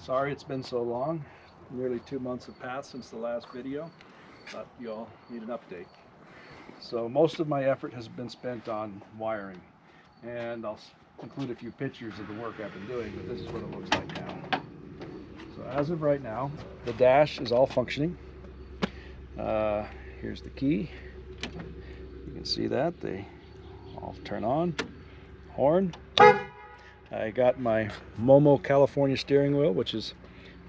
Sorry it's been so long. Nearly 2 months have passed since the last video, but you all need an update. So most of my effort has been spent on wiring, and I'll include a few pictures of the work I've been doing, but this is what it looks like now. So as of right now, the dash is all functioning. Here's the key. You can see that they all turn on. Horn. I got my Momo California steering wheel, which is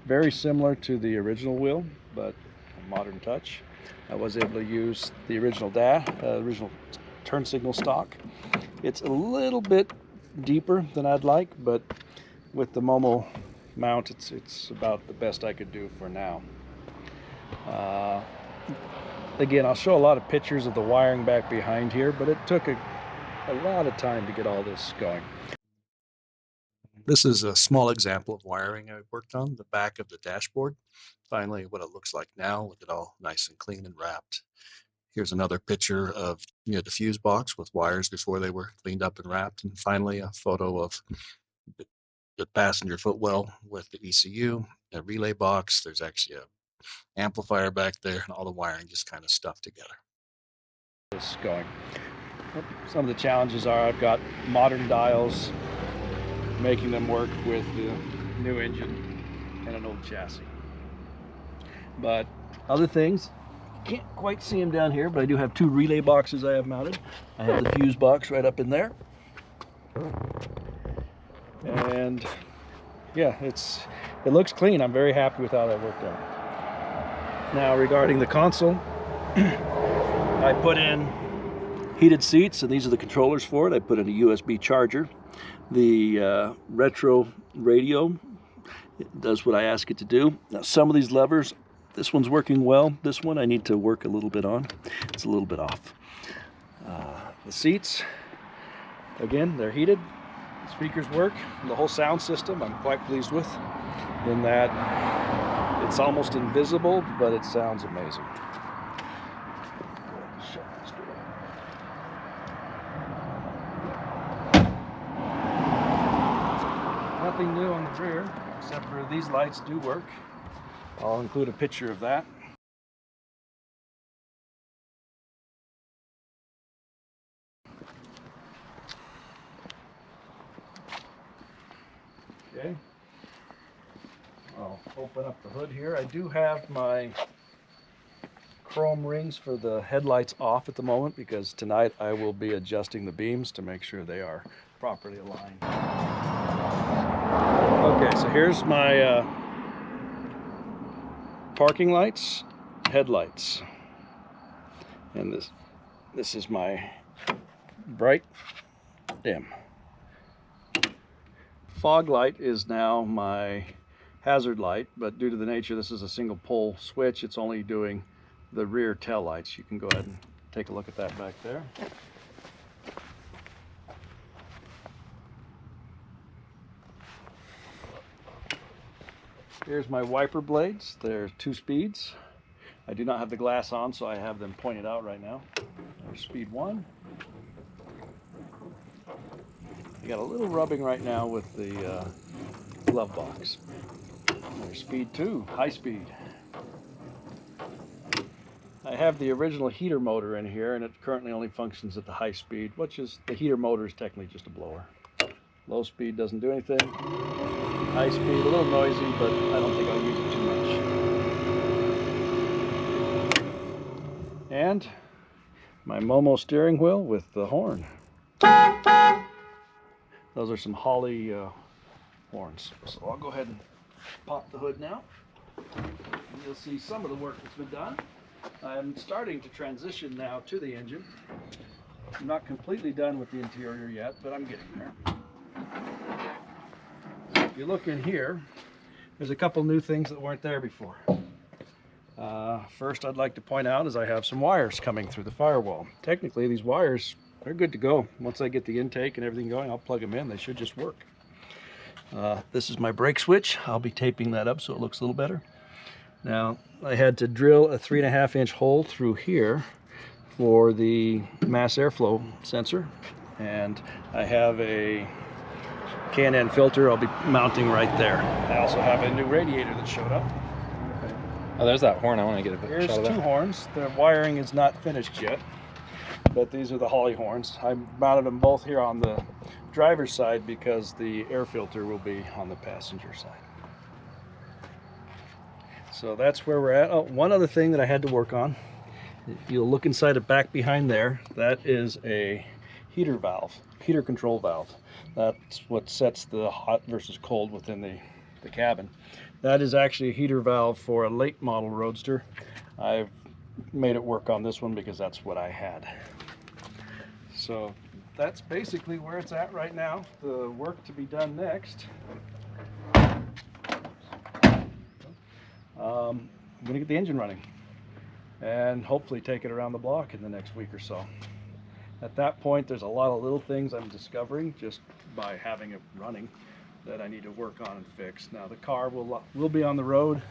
very similar to the original wheel, but a modern touch. I was able to use the original original turn signal stock. It's a little bit deeper than I'd like, but with the Momo mount, it's about the best I could do for now. Again, I'll show a lot of pictures of the wiring back behind here, but it took a lot of time to get all this going. This is a small example of wiring I worked on the back of the dashboard. Finally, what it looks like now with it all nice and clean and wrapped. Here's another picture of the fuse box with wires before they were cleaned up and wrapped. And finally, a photo of the passenger footwell with the ECU, a relay box. There's actually an amplifier back there, and all the wiring just kind of stuffed together. This going. Some of the challenges are I've got modern dials, making them work with the new engine and an old chassis. But other things, you can't quite see them down here, but I do have two relay boxes I have mounted. I have the fuse box right up in there. And yeah, it looks clean. I'm very happy with how that worked out. Now regarding the console, I put in heated seats, and these are the controllers for it. I put in a USB charger. The retro radio, it does what I ask it to do. Now some of these levers, this one's working well. This one I need to work a little bit on. It's a little bit off. The seats, again, they're heated. The speakers work. The whole sound system I'm quite pleased with, in that it's almost invisible, but it sounds amazing. Nothing new on the rear, except for these lights do work. I'll include a picture of that. Okay. I'll open up the hood here. I do have my chrome rings for the headlights off at the moment, because tonight I will be adjusting the beams to make sure they are properly aligned. Okay, so here's my parking lights, headlights, and this is my bright, dim. Fog light is now my hazard light, but due to the nature this is a single pole switch, it's only doing the rear tail lights. You can go ahead and take a look at that back there. Here's my wiper blades. They're 2 speeds. I do not have the glass on, so I have them pointed out right now. There's speed 1. I got a little rubbing right now with the glove box. There's speed 2, high speed. I have the original heater motor in here, and it currently only functions at the high speed, which is, the heater motor is technically just a blower. Low speed doesn't do anything. High speed, a little noisy, but I don't think I'll use it too much. And my Momo steering wheel with the horn. Those are some Holly horns. So I'll go ahead and pop the hood now. And you'll see some of the work that's been done. I'm starting to transition now to the engine. I'm not completely done with the interior yet, but I'm getting there. If you look in here, there's a couple new things that weren't there before. First I'd like to point out is I have some wires coming through the firewall. Technically these wires, they're good to go. Once I get the intake and everything going, I'll plug them in. They should just work. This is my brake switch. I'll be taping that up so it looks a little better. Now I had to drill a 3.5-inch hole through here for the mass airflow sensor, and I have a K&N filter I'll be mounting right there. I also have a new radiator that showed up. Oh, there's that horn. I want to get a Here's shot of two that. horns. The wiring is not finished yet, but these are the Holly horns. I mounted them both here on the driver's side because the air filter will be on the passenger side. So that's where we're at. Oh, one other thing that I had to work on. If you'll look inside the back behind there, that is a heater valve, heater control valve. That's what sets the hot versus cold within the cabin. That is actually a heater valve for a late model Roadster. I've made it work on this one because that's what I had. So that's basically where it's at right now. The work to be done next. I'm gonna get the engine running and hopefully take it around the block in the next week or so. At that point, there's a lot of little things I'm discovering just by having it running that I need to work on and fix. Now the car will be on the road.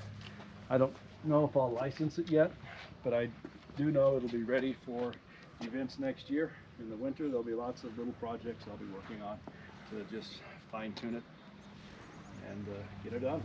I don't know if I'll license it yet, but I do know it'll be ready for events next year. In the winter, there'll be lots of little projects I'll be working on to just fine tune it and get it done.